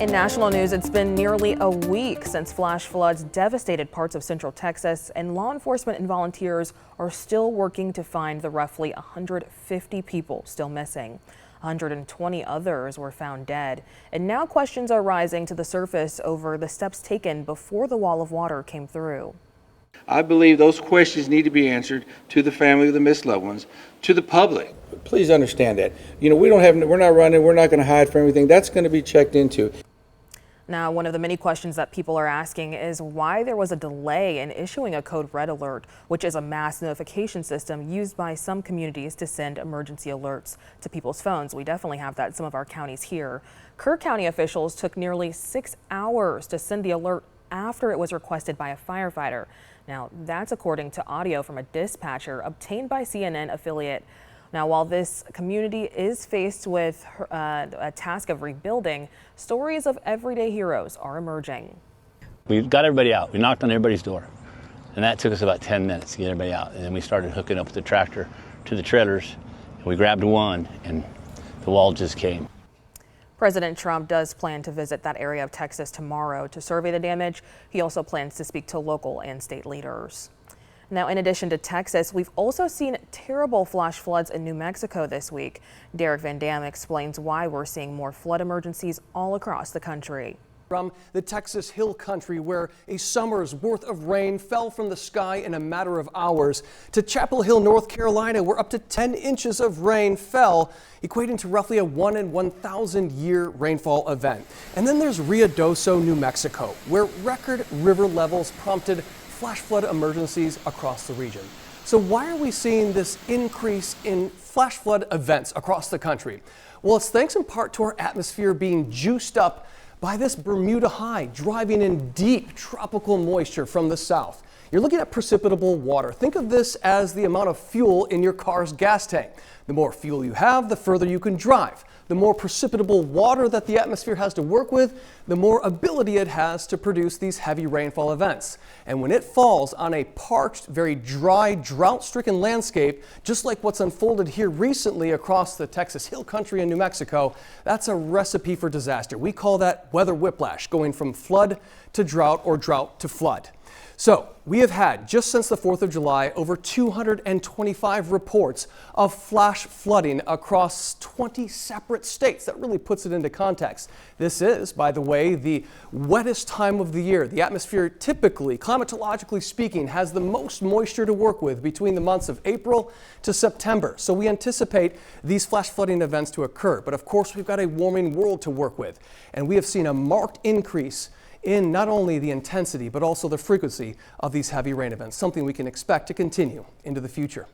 In national news, it's been nearly a week since flash floods devastated parts of central Texas, and law enforcement and volunteers are still working to find the roughly 150 people still missing. 120 others were found dead, and now questions are rising to the surface over the steps taken before the wall of water came through. I believe those questions need to be answered to the family of the missed loved ones, to the public. Please understand that. We're not running, we're not going to hide from everything. That's going to be checked into. Now, one of the many questions that people are asking is why there was a delay in issuing a code red alert, which is a mass notification system used by some communities to send emergency alerts to people's phones. We definitely have that in some of our counties here. Kerr County officials took nearly 6 hours to send the alert after it was requested by a firefighter. Now, that's according to audio from a dispatcher obtained by CNN affiliate. Now, while this community is faced with a task of rebuilding, stories of everyday heroes are emerging. We got everybody out. We knocked on everybody's door, and that took us about 10 minutes to get everybody out. And then we started hooking up with the tractor to the trailers, and we grabbed one, and the wall just came. President Trump does plan to visit that area of Texas tomorrow to survey the damage. He also plans to speak to local and state leaders. Now, in addition to Texas, we've also seen terrible flash floods in New Mexico this week. Derek Van Dam explains why we're seeing more flood emergencies all across the country. From the Texas Hill Country, where a summer's worth of rain fell from the sky in a matter of hours, to Chapel Hill, North Carolina, where up to 10 inches of rain fell, equating to roughly a 1 in 1,000 year rainfall event. And then there's Ruidoso, New Mexico, where record river levels prompted flash flood emergencies across the region. So why are we seeing this increase in flash flood events across the country? Well, it's thanks in part to our atmosphere being juiced up by this Bermuda high, driving in deep tropical moisture from the south. You're looking at precipitable water. Think of this as the amount of fuel in your car's gas tank. The more fuel you have, the further you can drive. The more precipitable water that the atmosphere has to work with, the more ability it has to produce these heavy rainfall events. And when it falls on a parched, very dry, drought-stricken landscape, just like what's unfolded here recently across the Texas Hill Country in New Mexico, that's a recipe for disaster. We call that weather whiplash, going from flood to drought or drought to flood. So we have had, just since the 4th of July, over 225 reports of flash flooding across 20 separate states. That really puts it into context. This is, by the way, the wettest time of the year. The atmosphere typically, climatologically speaking, has the most moisture to work with between the months of April to September. So we anticipate these flash flooding events to occur. But of course, we've got a warming world to work with. And we have seen a marked increase in not only the intensity, but also the frequency of these heavy rain events, something we can expect to continue into the future.